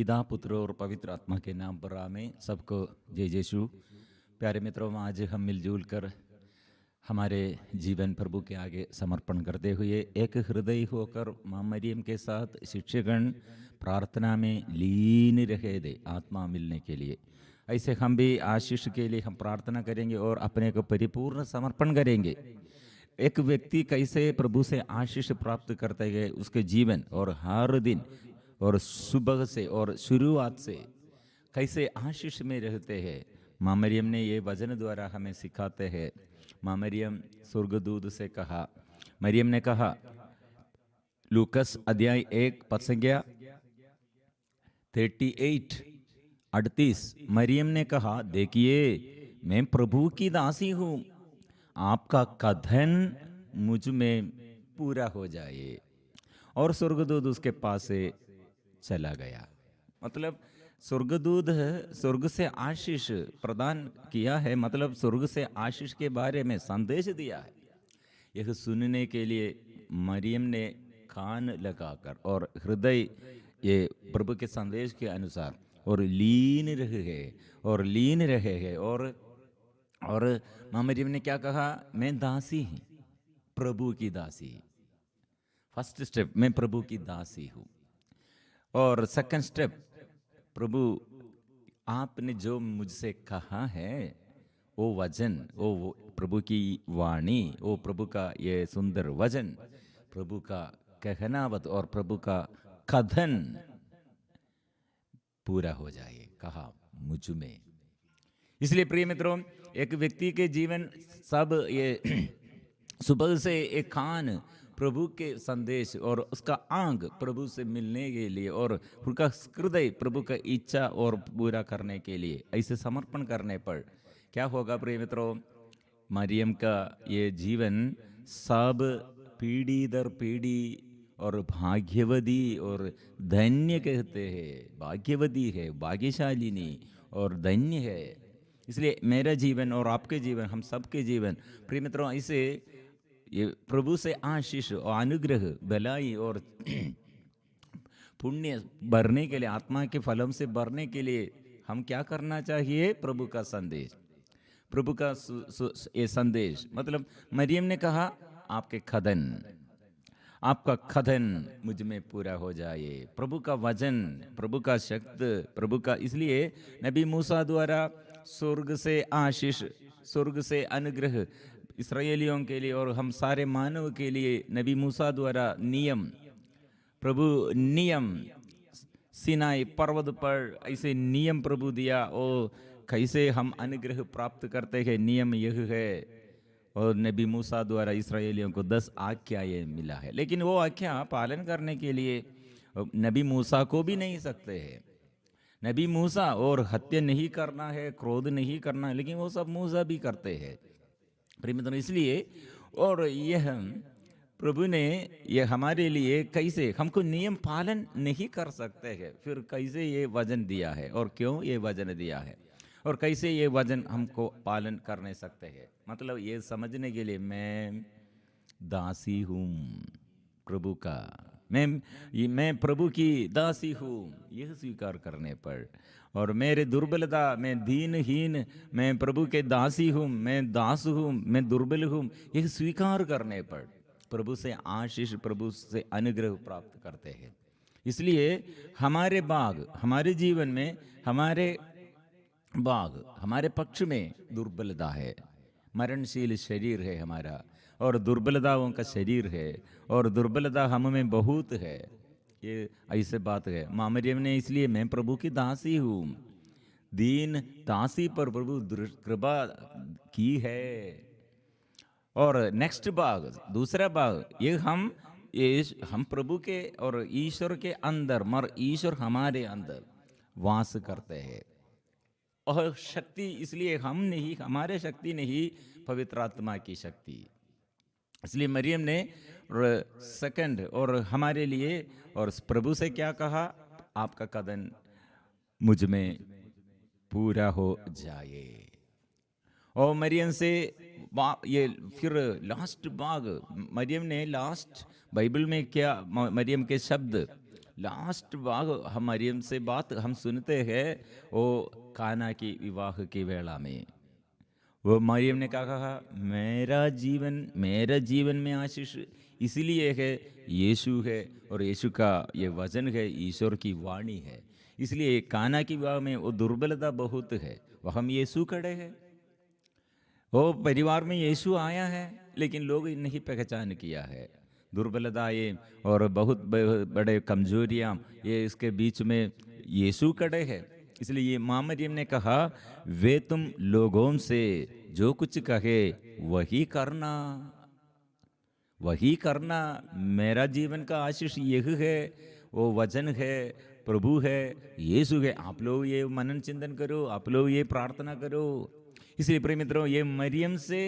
पिता पुत्र और पवित्र आत्मा के नाम पर आमें। सबको जय यीशु। प्यारे मित्रों, आज हम मिलजुल कर हमारे जीवन प्रभु के आगे समर्पण करते हुए एक हृदय होकर माँ मरियम के साथ शिक्षकगण प्रार्थना में लीन रहे दे आत्मा मिलने के लिए। ऐसे हम भी आशीष के लिए हम प्रार्थना करेंगे और अपने को परिपूर्ण समर्पण करेंगे। एक व्यक्ति कैसे प्रभु से आशीष प्राप्त करते गए उसके जीवन और हर दिन और सुबह से और शुरुआत से कैसे आशीष में रहते हैं, माँ मरियम ने ये वचन द्वारा हमें सिखाते हैं। माँ मरियम स्वर्गदूत से कहा, मरियम ने कहा, लूकस अध्याय 1 पद संख्या 38 मरियम ने कहा, देखिए मैं प्रभु की दासी हूँ, आपका कथन मुझ में पूरा हो जाए। और स्वर्गदूत उसके पास से चला गया। मतलब स्वर्गदूत स्वर्ग से आशीष प्रदान किया है, मतलब स्वर्ग से आशीष के बारे में संदेश दिया है। यह सुनने के लिए मरियम ने कान लगाकर और हृदय ये प्रभु के संदेश के अनुसार और लीन रहे हैं और माँ मरियम ने क्या कहा, मैं दासी हूँ, प्रभु की दासी। फर्स्ट स्टेप, मैं प्रभु की दासी हूँ। और सेकंड स्टेप, प्रभु आपने जो मुझसे कहा है वो वचन, वो प्रभु की वाणी, वो प्रभु का ये सुंदर वचन, प्रभु का कहनावत और प्रभु का कथन पूरा हो जाए, कहा मुझ में। इसलिए प्रिय मित्रों, एक व्यक्ति के जीवन सब ये सुबह से एक कान प्रभु के संदेश और उसका आंग प्रभु से मिलने के लिए और उसका हृदय प्रभु का इच्छा और पूरा करने के लिए ऐसे समर्पण करने पर क्या होगा प्रिय मित्रों, मरियम का ये जीवन सब पीढ़ी दर पीढ़ी और भाग्यवती और धन्य कहते हैं। भाग्यवती है, भाग्यशालिनी और धन्य है। इसलिए मेरा जीवन और आपके जीवन, हम सबके जीवन प्रिय मित्रों, ऐसे ये प्रभु से आशीष और अनुग्रह, भलाई और पुण्य भरने के लिए, आत्मा के फलों से भरने के लिए हम क्या करना चाहिए? प्रभु का संदेश, प्रभु का ये संदेश। मतलब मरियम ने कहा, आपका कथन मुझ में पूरा हो जाए। प्रभु का वचन, प्रभु का शक्ति, प्रभु का, इसलिए नबी मूसा द्वारा स्वर्ग से आशीष, स्वर्ग से अनुग्रह इस्राएलियों के लिए और हम सारे मानव के लिए नबी मूसा द्वारा नियम, प्रभु नियम सिनाई पर्वत पर ऐसे नियम प्रभु दिया। और कैसे हम अनुग्रह प्राप्त करते हैं, नियम यह है। और नबी मूसा द्वारा इस्राएलियों को 10 आज्ञाएं मिला है, लेकिन वो आज्ञा पालन करने के लिए नबी मूसा को भी नहीं सकते हैं। नबी मूसा और हत्या नहीं करना है, क्रोध नहीं करना है, लेकिन वो सब मूसा भी करते हैं प्रिय मित्रों। इसलिए और यह प्रभु ने यह हमारे लिए कैसे, हमको नियम पालन नहीं कर सकते हैं, फिर कैसे ये वचन दिया है और क्यों ये वचन दिया है और कैसे ये वचन हमको पालन करने सकते हैं। मतलब ये समझने के लिए मैं दासी हूँ प्रभु का, मैं प्रभु की दासी हूँ, यह स्वीकार करने पर, और मेरे दुर्बलता, मैं दीनहीन, मैं प्रभु के दासी हूँ, मैं दास हूँ, मैं दुर्बल हूँ, यह स्वीकार करने पर प्रभु से आशीष, प्रभु से अनुग्रह प्राप्त करते हैं। इसलिए हमारे बाग, हमारे जीवन में हमारे बाग, हमारे पक्ष में दुर्बलता है, मरणशील शरीर है हमारा, और दुर्बलताओं का शरीर है और दुर्बलता हम में बहुत है। ये ऐसे बात है। माँ मरियम ने इसलिए मैं प्रभु की दासी हूँ, दीन दासी पर प्रभु कृपा की है। और नेक्स्ट भाग, दूसरा भाग, ये हम प्रभु के और ईश्वर के अंदर, मर ईश्वर हमारे अंदर वास करते हैं। और शक्ति इसलिए हम नहीं, हमारे शक्ति नहीं, पवित्र आत्मा की शक्ति। इसलिए मरियम ने सेकंड और हमारे लिए और प्रभु से क्या कहा, आपका कदम मुझ में पूरा हो जाए। और मरियम से ये फिर लास्ट भाग, मरियम ने लास्ट, बाइबल में क्या मरियम के शब्द लास्ट बाग हम मरियम से बात हम सुनते हैं वो काना की विवाह की वेला में। वो मरियम ने क्या कहा, मेरा जीवन में आशीष इसलिए है यीशु है, और यीशु का ये वचन है, ईश्वर की वाणी है। इसलिए काना की विवाह में वो दुर्बलता बहुत है, वह हम यीशु खड़े हैं, वो परिवार में यीशु आया है, लेकिन लोग नहीं पहचान किया है। दुर्बलताएं और बहुत बड़े कमजोरियां ये इसके बीच में यीशु खड़े हैं। इसलिए ये माँ मरियम ने कहा, वे तुम लोगों से जो कुछ कहे वही करना, वही करना। मेरा जीवन का आशीष यह है, वो वचन है, प्रभु है, यीशु है। आप लोग ये मनन चिंतन करो, आप लोग ये प्रार्थना करो। इसलिए प्रिय मित्रों, ये मरियम से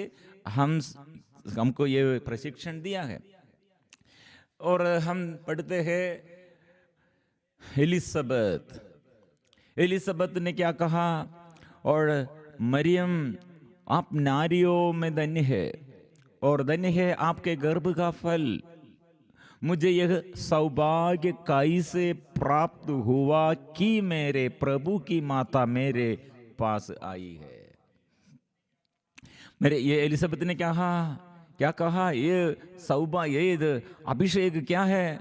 हमको ये प्रशिक्षण दिया है। और हम पढ़ते हैं एलिसबत ने क्या कहा, और मरियम आप नारियों में धन्य है, और धन्य है आपके गर्भ का फल। मुझे यह सौभाग्य कैसे प्राप्त हुआ कि मेरे प्रभु की माता मेरे पास आई है। मेरे ये एलिसबत ने क्या कहा, ये सौभाग्य, ये अभिषेक क्या है,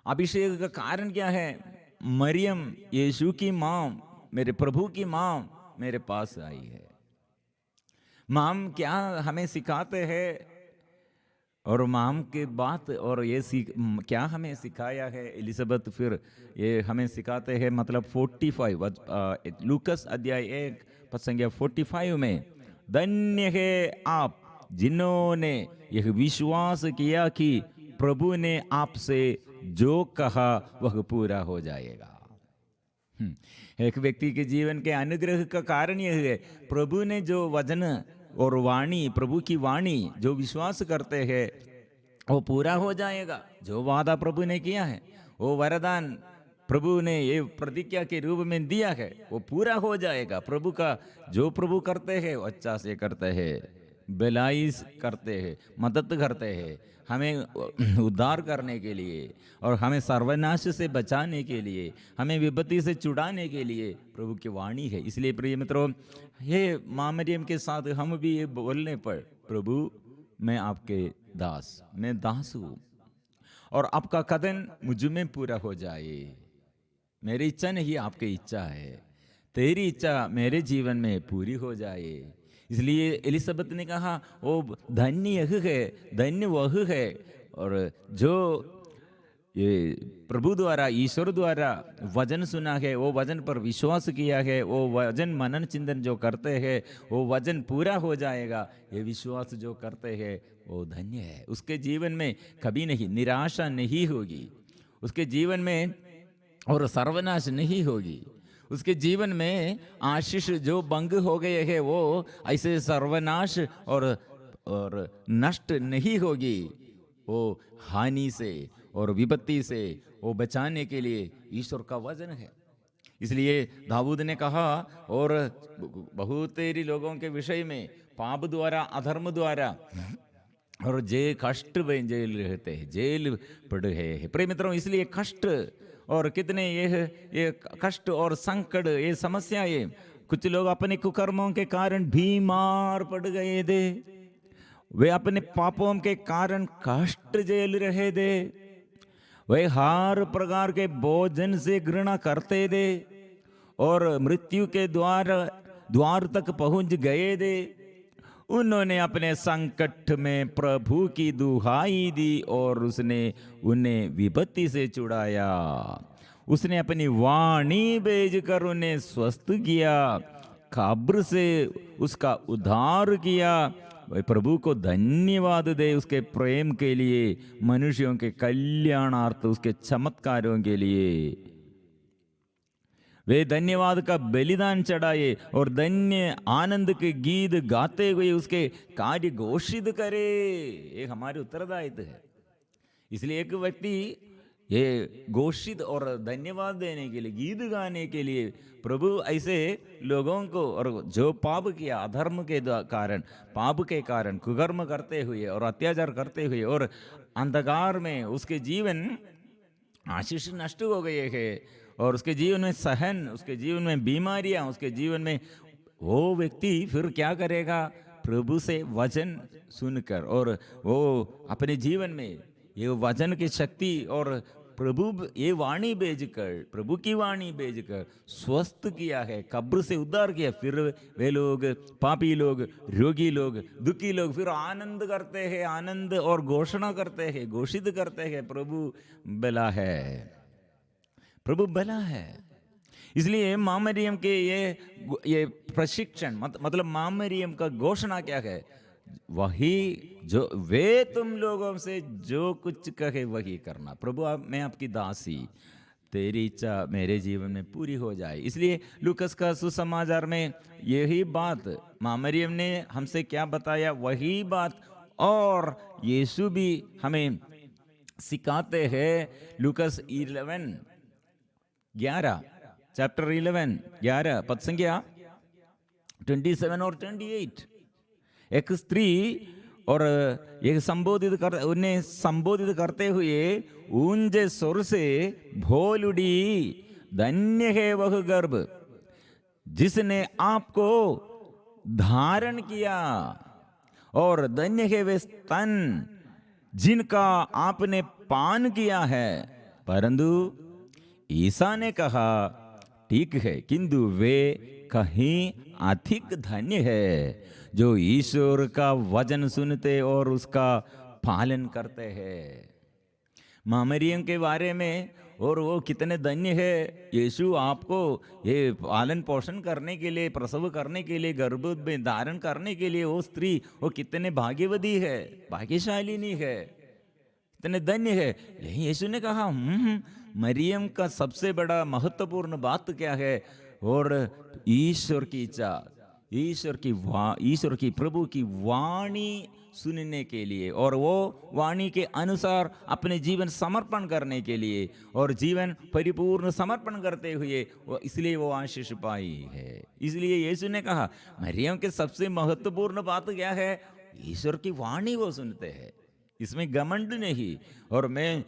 अभिषेक का कारण क्या है। मरियम यीशु की माँ, मेरे प्रभु की माँ मेरे पास आई है। माम क्या हमें सिखाते हैं, और माम के बात, और ये क्या हमें सिखाया है एलिसबत, फिर ये हमें सिखाते हैं। मतलब 45 लूकस अध्याय 1 पद संख्या 45 में, धन्य है आप जिन्होंने यह विश्वास किया कि प्रभु ने आपसे जो कहा वह पूरा हो जाएगा। एक व्यक्ति के जीवन के अनुग्रह का कारण यह है, प्रभु ने जो वचन और वाणी, प्रभु की वाणी जो विश्वास करते हैं वो पूरा हो जाएगा। जो वादा प्रभु ने किया है, वो वरदान प्रभु ने ये प्रतिज्ञा के रूप में दिया है, वो पूरा हो जाएगा। प्रभु का जो प्रभु करते हैं वो अच्छा से करते हैं, भलाई करते हैं, मदद करते हैं, हमें उद्धार करने के लिए और हमें सर्वनाश से बचाने के लिए, हमें विपत्ति से छुड़ाने के लिए प्रभु की वाणी है। इसलिए प्रिय मित्रों, ये माँ मरियम के साथ हम भी ये बोलने पर, प्रभु मैं आपके दास, मैं दास हूँ, और आपका कथन मुझ में पूरा हो जाए। मेरी इच्छा नहीं, आपकी इच्छा है, तेरी इच्छा मेरे जीवन में पूरी हो जाए। इसलिए एलिसबत ने कहा, वो धन्य यह है, धन्य वह है, और जो ये प्रभु द्वारा, ईश्वर द्वारा वचन सुना है, वो वचन पर विश्वास किया है, वो वचन मनन चिंतन जो करते हैं वो वचन पूरा हो जाएगा। ये विश्वास जो करते हैं वो धन्य है। उसके जीवन में कभी नहीं निराशा नहीं होगी, उसके जीवन में और सर्वनाश नहीं होगी। उसके जीवन में आशीष जो भंग हो गए हैं वो ऐसे सर्वनाश और नष्ट नहीं होगी। वो हानि से और विपत्ति से वो बचाने के लिए ईश्वर का वचन है। इसलिए दाऊद ने कहा, और बहुत तेरी लोगों के विषय में पाप द्वारा, अधर्म द्वारा और जे कष्ट में जेल रहते हैं, जेल पड़े हैं। प्रिय मित्रों, इसलिए कष्ट और कितने ये कष्ट और संकट, ये समस्याएं, कुछ लोग अपने कुकर्मों के कारण बीमार पड़ गए थे, वे अपने पापों के कारण कष्ट झेल रहे थे, वे हर प्रकार के भोजन से घृणा करते थे और मृत्यु के द्वार तक पहुंच गए थे। उन्होंने अपने संकट में प्रभु की दुहाई दी और उसने उन्हें विपत्ति से छुड़ाया। उसने अपनी वाणी भेजकर उन्हें स्वस्थ किया, कब्र से उसका उद्धार किया। प्रभु को धन्यवाद दे उसके प्रेम के लिए, मनुष्यों के कल्याणार्थ उसके चमत्कारों के लिए। वे धन्यवाद का बलिदान चढ़ाए और धन्य आनंद के गीत गाते हुए उसके कार्य घोषित करे। ये हमारे उत्तरदायित्व है। इसलिए एक व्यक्ति ये घोषित और धन्यवाद देने के लिए, गीत गाने के लिए, प्रभु ऐसे लोगों को, और जो पाप किया, अधर्म के कारण, पाप के कारण कुकर्म करते हुए और अत्याचार करते हुए और अंधकार में उसके जीवन आशीष नष्ट हो गए हैं और उसके जीवन में सहन, उसके जीवन में बीमारियां, उसके जीवन में, वो व्यक्ति फिर क्या करेगा? प्रभु से वचन सुनकर और वो अपने जीवन में ये वचन की शक्ति और प्रभु ये वाणी भेजकर, प्रभु की वाणी भेजकर स्वस्थ किया है, कब्र से उद्धार किया। फिर वे लोग, पापी लोग, रोगी लोग, दुखी लोग फिर आनंद करते हैं, आनंद और घोषणा करते हैं, घोषित करते हैं, प्रभु भला है, प्रभु भला है। इसलिए माँ मरियम के ये प्रशिक्षण मतलब माँ मरियम का घोषणा क्या है? वही जो वे तुम लोगों से जो कुछ कहे वही करना। प्रभु मैं आपकी दासी, तेरी इच्छा मेरे जीवन में पूरी हो जाए। इसलिए लूकस का सुसमाचार में यही बात माँ मरियम ने हमसे क्या बताया, वही बात और यीशु भी हमें सिखाते हैं। लूकस 11 चैप्टर 11 पद संख्या 27 और 28। एक स्त्री और उन्हें संबोधित करते हुए ऊंचे स्वर से बोल उठी, धन्य है वह गर्भ जिसने आपको धारण किया और धन्य है वे स्तन जिनका आपने पान किया है। परंतु ईसा ने कहा, ठीक है, किंतु वे कहीं अधिक धन्य है जो ईश्वर का वचन सुनते और उसका पालन करते हैं। माँ मरियम के बारे में, और वो कितने धन्य है, यीशु आपको ये पालन पोषण करने के लिए, प्रसव करने के लिए, गर्भ में धारण करने के लिए, वो स्त्री वो कितने भाग्यवती है, भाग्यशालिनी है, कितने धन्य है। लेकिन यीशु ने कहा मरियम का सबसे बड़ा महत्वपूर्ण बात क्या है? और ईश्वर की इच्छा, ईश्वर की प्रभु की वाणी सुनने के लिए और वो वाणी के अनुसार अपने जीवन समर्पण करने के लिए और जीवन परिपूर्ण समर्पण करते हुए इसलिए वो आशीष पाई है। इसलिए यीशु ने कहा मरियम के सबसे महत्वपूर्ण बात क्या है? ईश्वर की वाणी वो सुनते हैं, इसमें घमंड नहीं। और मैं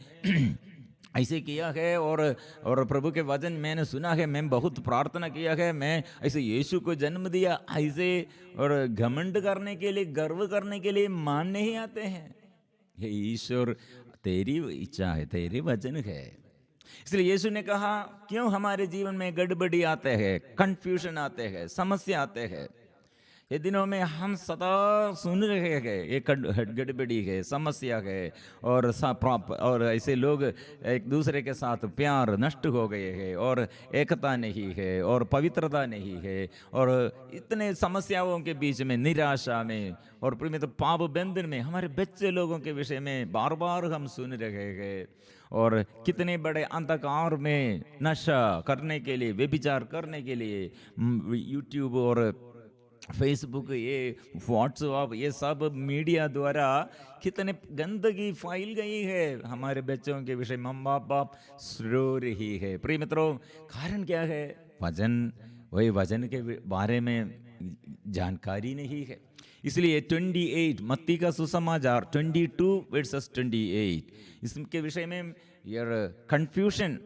ऐसे किया है और प्रभु के वचन मैंने सुना है, मैं बहुत प्रार्थना किया है, मैं ऐसे यीशु को जन्म दिया, ऐसे और घमंड करने के लिए, गर्व करने के लिए मान नहीं आते हैं। ये ईश्वर तेरी इच्छा है, तेरे वचन है। इसलिए यीशु ने कहा क्यों हमारे जीवन में गड़बड़ी आते हैं, कंफ्यूजन आते हैं, समस्या आते हैं। ये दिनों में हम सदा सुन रहे हैं ये गड़बड़ी है, समस्या है और ऐसे लोग एक दूसरे के साथ प्यार नष्ट हो गए हैं और एकता नहीं है और पवित्रता नहीं है और इतने समस्याओं के बीच में, निराशा में और तो पाप बंधन में हमारे बच्चे लोगों के विषय में बार बार हम सुन रहे हैं। और कितने बड़े अंधकार में नशा करने के लिए, व्यभिचार करने के लिए यूट्यूब और फेसबुक, ये व्हाट्सएप, ये सब मीडिया द्वारा कितने गंदगी फैल गई है हमारे बच्चों के विषय में, माँ बाप रो रही है। प्रिय मित्रों, कारण क्या है? वचन, वही वचन के बारे में जानकारी नहीं है। इसलिए 28 मत्ती का सुसमाचार 22:28 इसके विषय में यार कंफ्यूजन,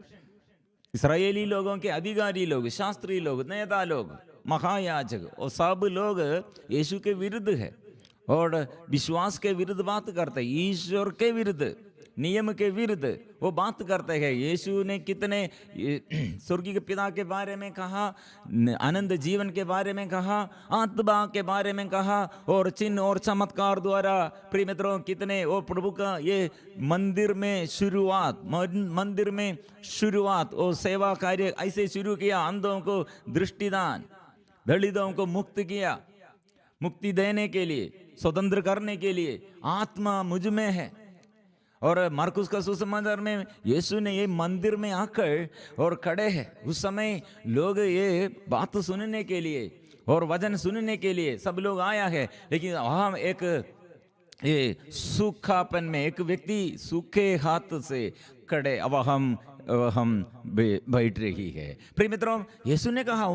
इसराइली लोगों के अधिकारी लोग, शास्त्री लोग, नेता लोग, महायाजक और सब लोग यीशु के विरुद्ध है और विश्वास के विरुद्ध बात करते हैं, ईश्वर के विरुद्ध, नियम के विरुद्ध वो बात करते हैं। यीशु ने कितने स्वर्गीय के पिता के बारे में कहा, आनंद जीवन के बारे में कहा, आत्मा के बारे में कहा और चिन्ह और चमत्कार द्वारा प्रिय मित्रों कितने वो प्रभु का ये मंदिर में शुरुआत और सेवा कार्य ऐसे शुरू किया। अंधों को दृष्टिदान, दलितों को मुक्त किया, मुक्ति देने के लिए, स्वतंत्र करने के लिए। आत्मा मुझ में है। और मार्कुस का सुसमाचार में यीशु ने ये मंदिर में आकर और खड़े हैं, उस समय लोग ये बात सुनने के लिए और वचन सुनने के लिए सब लोग आया है। लेकिन हम एक ये सूखापन में, एक व्यक्ति सूखे हाथ से खड़े, अब हम बैठ रही है। प्रिय मित्रों, यीशु ने कहा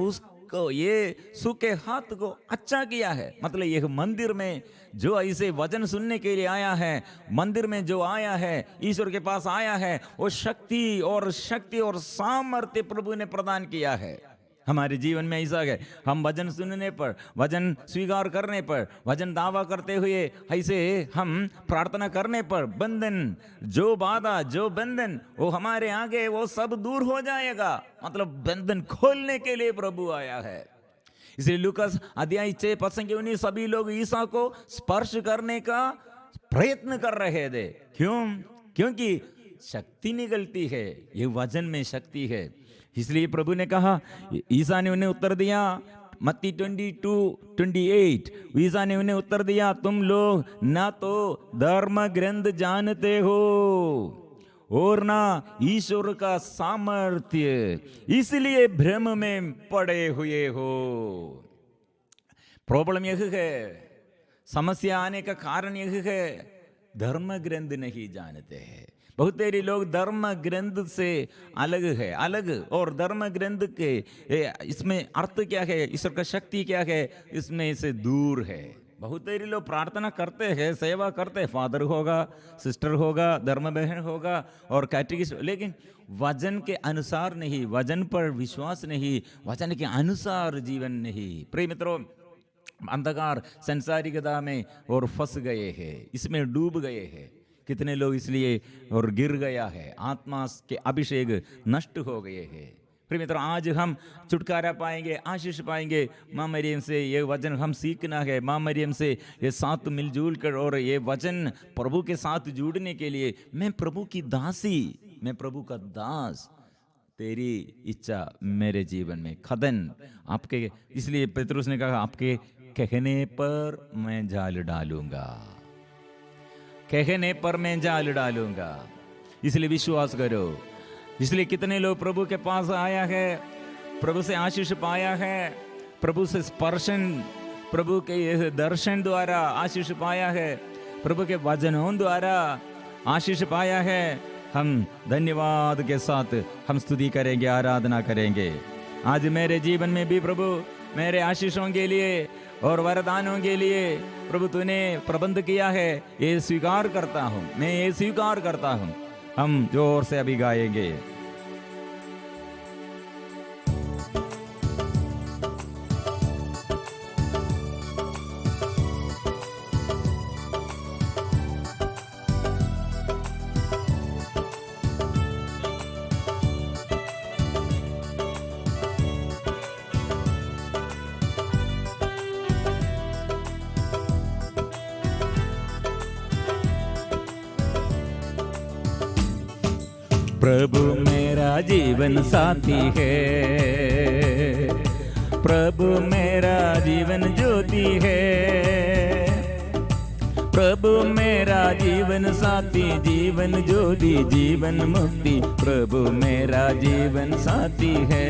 को, ये सूखे हाथ को अच्छा किया है। मतलब यह मंदिर में जो ऐसे वचन सुनने के लिए आया है, मंदिर में जो आया है, ईश्वर के पास आया है, वो शक्ति और सामर्थ्य प्रभु ने प्रदान किया है। हमारे जीवन में ऐसा है, हम वचन सुनने पर, वचन स्वीकार करने पर, वचन दावा करते हुए ऐसे हम प्रार्थना करने पर बंधन, जो बाधा, जो बंधन वो हमारे आगे, वो सब दूर हो जाएगा। मतलब बंधन खोलने के लिए प्रभु आया है। इसलिए लूकास अध्याय 6:19 सभी लोग ईसा को स्पर्श करने का प्रयत्न कर रहे थे। क्योंकि शक्ति निकलती है, ये वचन में शक्ति है। इसलिए प्रभु ने कहा, ईसा ने उन्हें उत्तर दिया, मत्ती 22:28, ईसा ने उन्हें उत्तर दिया, तुम लोग ना तो धर्म ग्रंथ जानते हो और ना ईश्वर का सामर्थ्य, इसलिए भ्रम में पड़े हुए हो। प्रॉब्लम यह है, समस्या आने का कारण यह है, धर्म ग्रंथ नहीं जानते हैं। बहुत सारे लोग धर्म ग्रंथ से अलग और धर्म ग्रंथ के इसमें अर्थ क्या है, ईश्वर का शक्ति क्या है, इसमें से दूर है। बहुत सारे लोग प्रार्थना करते हैं, सेवा करते हैं, फादर होगा, सिस्टर होगा, धर्म बहन होगा और कैटेकिस्ट, लेकिन वचन के अनुसार नहीं, वचन पर विश्वास नहीं, वचन के अनुसार जीवन नहीं। प्रिय मित्रों, अंधकार संसारिकता में और फंस गए हैं, इसमें डूब गए हैं। कितने लोग इसलिए और गिर गया है, आत्मा के अभिषेक नष्ट हो गए हैं। प्रिय मित्रों, आज हम छुटकारा पाएंगे, आशीष पाएंगे माँ मरियम से। ये वचन हम सीखना है माँ मरियम से, ये साथ मिलजुल कर और ये वचन प्रभु के साथ जुड़ने के लिए, मैं प्रभु की दासी, मैं प्रभु का दास, तेरी इच्छा मेरे जीवन में खदन आपके। इसलिए पतरस ने कहा, आपके कहने पर मैं जाल डालूंगा, कहने पर मैं जाल डालूंगा। इसलिए विश्वास करो। इसलिए कितने लोग प्रभु के पास आया है, प्रभु से आशीष पाया है, प्रभु से स्पर्शन, प्रभु के दर्शन द्वारा आशीष पाया है, प्रभु के वचनों द्वारा आशीष पाया है। हम धन्यवाद के साथ हम स्तुति करेंगे, आराधना करेंगे। आज मेरे जीवन में भी प्रभु मेरे आशीषों के लिए और वरदानों के लिए प्रभु तूने प्रबंध किया है, ये स्वीकार करता हूँ, मैं ये स्वीकार करता हूँ। हम जोर से अभी गाएंगे। प्रभु मेरा जीवन साथी है, प्रभु मेरा जीवन ज्योति है, प्रभु मेरा जीवन साथी, जीवन ज्योति, जीवन मुक्ति, प्रभु मेरा जीवन साथी है।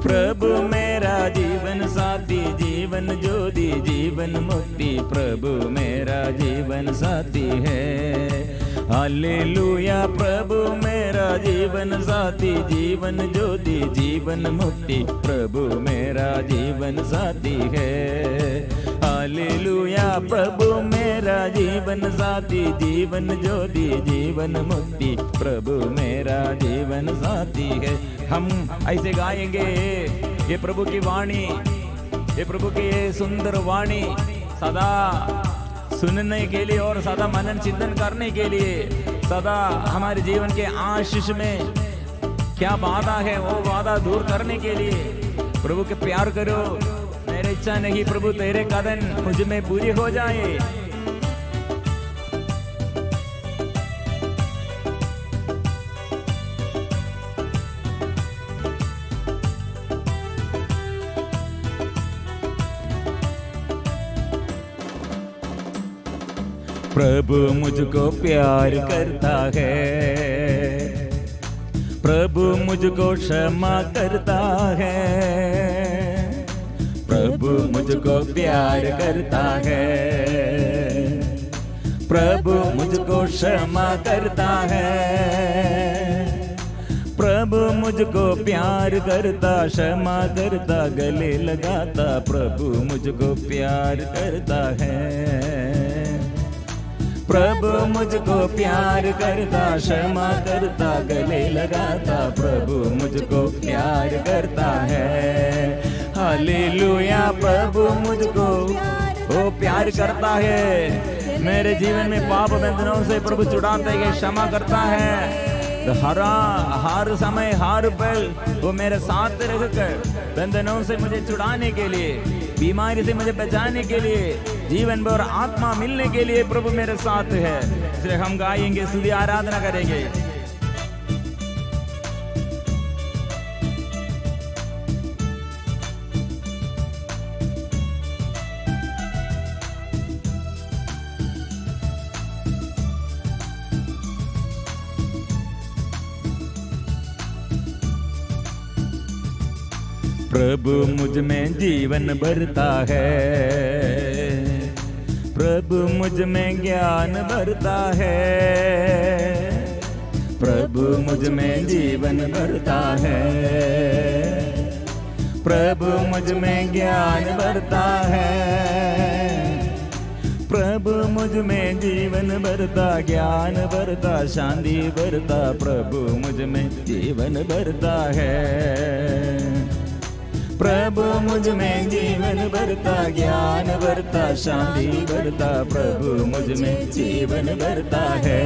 प्रभु मेरा जीवन साथी, जीवन ज्योति, जीवन मुक्ति, प्रभु मेरा जीवन साथी है। हालेलुया, प्रभु मेरा जीवन साथी, जीवन ज्योति, जीवन मुक्ति, प्रभु मेरा जीवन साथी है। हालेलुया, प्रभु मेरा जीवन साथी, जीवन ज्योति, जीवन मुक्ति, प्रभु मेरा जीवन साथी है। हम ऐसे गाएंगे, ये प्रभु की वाणी, ये प्रभु की ये सुंदर वाणी सदा सुनने के लिए और सदा मनन चिंतन करने के लिए, सदा हमारे जीवन के आशीष में क्या बाधा है वो बाधा दूर करने के लिए प्रभु के प्यार करो। मेरी इच्छा नहीं प्रभु तेरे कदम मुझ में पूरी हो जाए। प्रभु मुझको प्यार करता है, प्रभु मुझको क्षमा करता है, प्रभु मुझको प्यार करता है, प्रभु मुझको क्षमा करता है, प्रभु मुझको प्यार करता, क्षमा करता, गले लगाता, प्रभु मुझको प्यार करता है। प्रभु मुझको प्यार करता, क्षमा करता, गले लगाता, प्रभु मुझको प्यार करता है। हालेलुया, प्रभु मुझको वो प्यार करता है। मेरे जीवन में पाप बंधनों से प्रभु छुड़ाते हैं, क्षमा करता है। हर समय हर पल वो मेरे साथ रहकर बंधनों से मुझे छुड़ाने के लिए, बीमारी से मुझे बचाने के लिए, जीवन भर आत्मा मिलने के लिए प्रभु मेरे साथ है। इसलिए हम गाएंगे, स्तुति आराधना करेंगे। प्रभु मुझ में जीवन भरता है, प्रभु मुझ में ज्ञान भरता है, प्रभु मुझ में जीवन भरता है, प्रभु मुझ में ज्ञान भरता है, प्रभु मुझ में जीवन भरता, ज्ञान भरता, शांति भरता, प्रभु मुझ में जीवन भरता है। प्रभु मुझ में जीवन भरता, ज्ञान भरता, शांति भरता, प्रभु मुझ में जीवन भरता है।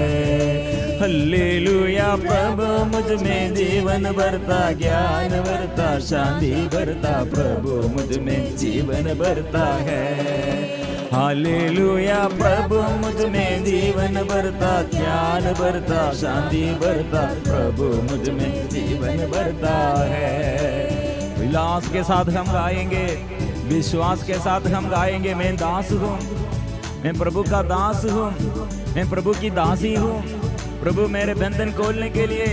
हल्लेलुया, प्रभु मुझ में जीवन भरता, ज्ञान भरता, शांति भरता, प्रभु मुझ में जीवन भरता है। हालेलुया, प्रभु मुझ में जीवन भरता, ज्ञान भरता, शांति भरता, प्रभु मुझ में जीवन भरता है। विलास के साथ हम गाएंगे, विश्वास के साथ हम गाएंगे। मैं दास हूँ, मैं प्रभु का दास हूँ, मैं प्रभु की दासी हूँ। प्रभु मेरे बंधन खोलने के लिए,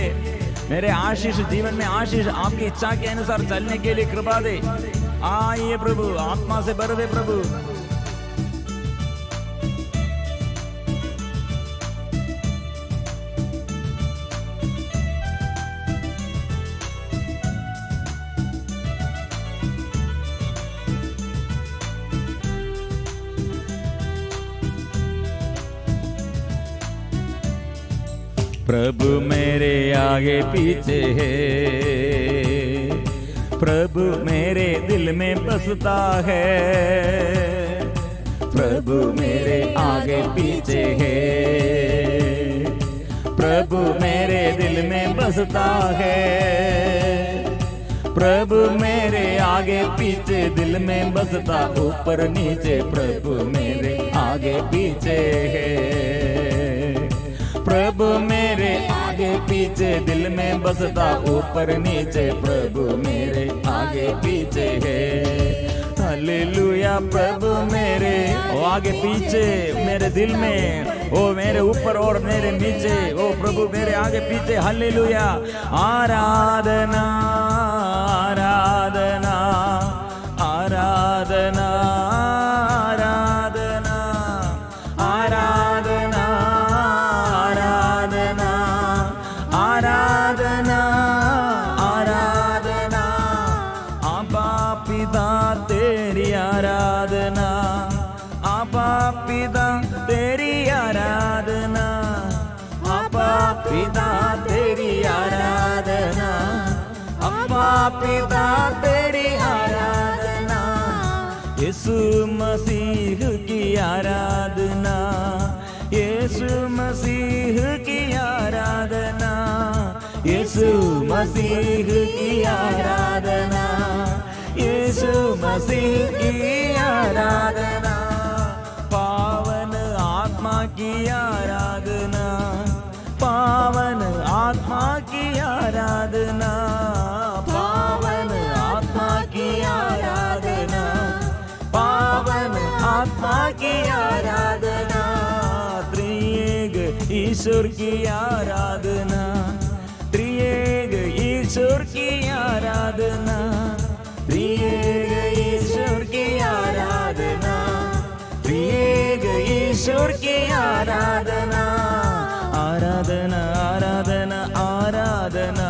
मेरे आशीष जीवन में आशीष आपकी इच्छा के अनुसार चलने के लिए कृपा दे। आइए प्रभु, आत्मा से भर दे प्रभु। प्रभु मेरे आगे पीछे है, प्रभु मेरे दिल में बसता है। प्रभु मेरे आगे पीछे है, प्रभु मेरे दिल में बसता है। प्रभु मेरे आगे पीछे दिल में बसता, ऊपर नीचे प्रभु मेरे आगे पीछे है। प्रभु मेरे आगे पीछे दिल में बसता, ऊपर नीचे प्रभु मेरे आगे पीछे है। हालेलुया, प्रभु मेरे ओ आगे पीछे मेरे दिल में, ओ मेरे ऊपर और मेरे नीचे, ओ प्रभु मेरे आगे पीछे। हालेलुया, आराधना आराधना आराधना आराधना आराधना आराधना आराधना, आबा पिता तेरी आराधना, आबा पिता तेरी आराधना, आबा पिता तेरी आराधना, आबा पिता तेरी आराधना। यीशु मसीह की आराधना, यीशु मसीह की आराधना, यीशु मसीह की आराधना, यीशु मसीह की आराधना। पावन आत्मा की आराधना, पावन आत्मा की आराधना, पावन आत्मा की आराधना, पावन आत्मा की आराधना। त्रिएक ईश्वर की आराधना, त्रिएक ईश्वर की आराधना, त्रिएक ईश्वर की आराधना, त्रिएक ईश्वर की आराधना। आराधना आराधना आराधना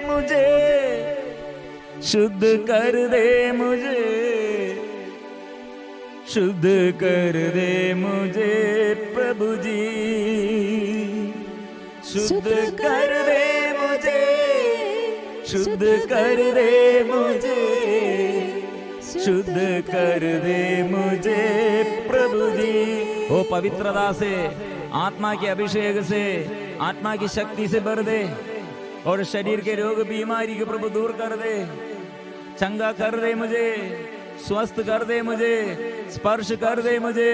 शुद्ध कर दे मुझे, शुद्ध कर दे मुझे प्रभु जी, शुद्ध कर दे मुझे, शुद्ध कर दे मुझे, शुद्ध कर दे मुझे प्रभु जी। ओ पवित्रता से, आत्मा के अभिषेक से, आत्मा की शक्ति से भर दे और शरीर के रोग बीमारी के प्रभु दूर कर दे, चंगा कर दे मुझे, स्वस्थ कर दे मुझे, स्पर्श कर दे मुझे,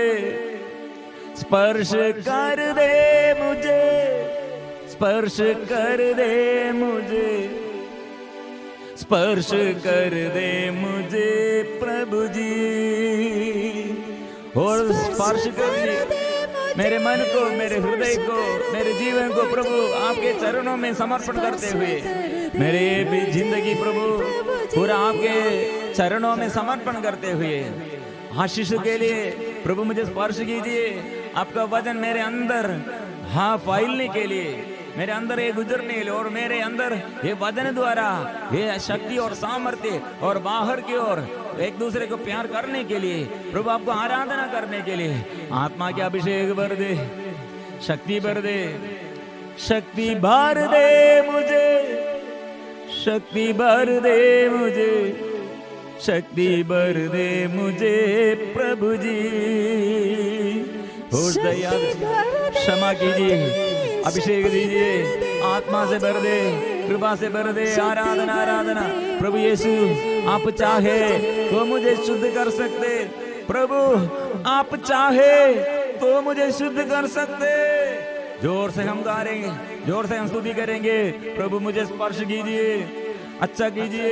स्पर्श कर दे मुझे, स्पर्श कर दे मुझे, स्पर्श कर दे मुझे प्रभु जी। और स्पर्श कर दे मेरे मन को, मेरे हृदय को, मेरे जीवन को प्रभु आपके चरणों में समर्पण करते हुए, मेरे भी जिंदगी प्रभु पूरा आपके चरणों में समर्पण करते हुए, आशीष के लिए प्रभु मुझे स्पर्श कीजिए। आपका वचन मेरे अंदर फैलने के लिए, मेरे अंदर ये गुजरने के लिए, और मेरे अंदर ये वचन द्वारा ये शक्ति और सामर्थ्य, और बाहर की ओर एक दूसरे को प्यार करने के लिए, प्रभु आपको आराधना करने के लिए आत्मा के अभिषेक भर दे, शक्ति भर दे, शक्ति भर दे मुझे, शक्ति भर दे मुझे, शक्ति भर दे मुझे प्रभु जी। और दया क्षमा कीजिए, अभिषेक दीजिए, आत्मा से भर दे, कृपा से भर दे। आराधना आराधना। प्रभु यीशु आप चाहे तो मुझे शुद्ध कर सकते, प्रभु आप चाहे तो मुझे शुद्ध कर सकते। जोर से हम गाएंगे, जोर से हम स्तुति करेंगे। प्रभु मुझे स्पर्श कीजिए, अच्छा कीजिए,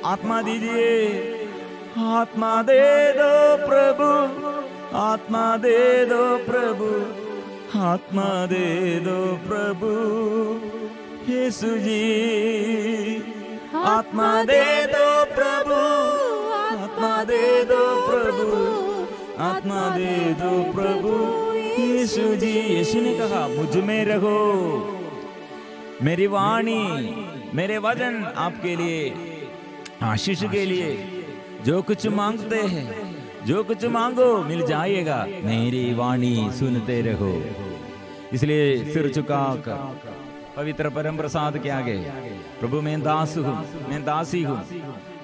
आत्मा दीजिए, आत्मा दे दो प्रभु, आत्मा दे दो प्रभु, आत्मा दे दो प्रभु यीशु जी, आत्मा दे दो प्रभु, आत्मा दे दो प्रभु, आत्मा दे दो प्रभु यीशु जी। यीशु ने कहा मुझ में रहो, मेरी वाणी, मेरे वचन आपके लिए आशीष के लिए। जो कुछ मांगते हैं, जो कुछ मांगो मिल जाएगा, मेरी वाणी सुनते रहो। इसलिए सिर झुकाकर पवित्र परम प्रसाद के आगे, प्रभु मैं दास हूँ, मैं दासी हूँ,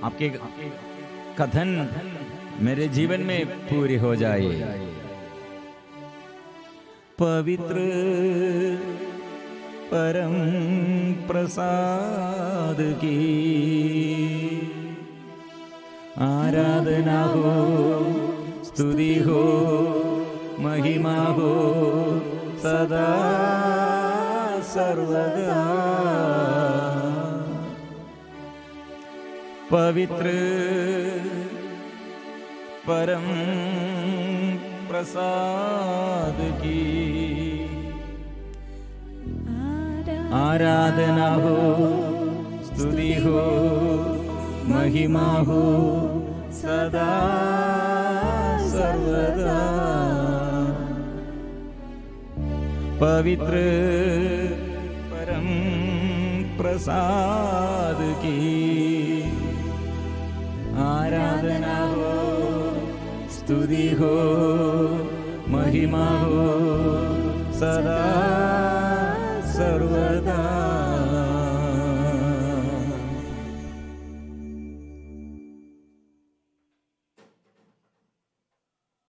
आपके कथन मेरे जीवन में पूरी हो जाए। पवित्र परम प्रसाद की आराधना हो, स्तुति हो, महिमा हो सदा सर्वदा। पवित्र परम प्रसाद की आराधना हो, स्तुति हो, महिमा हो सदा सर्वदा। पवित्र परम प्रसाद की आराधना हो, स्तुति हो, महिमा हो सदा सर्वदा।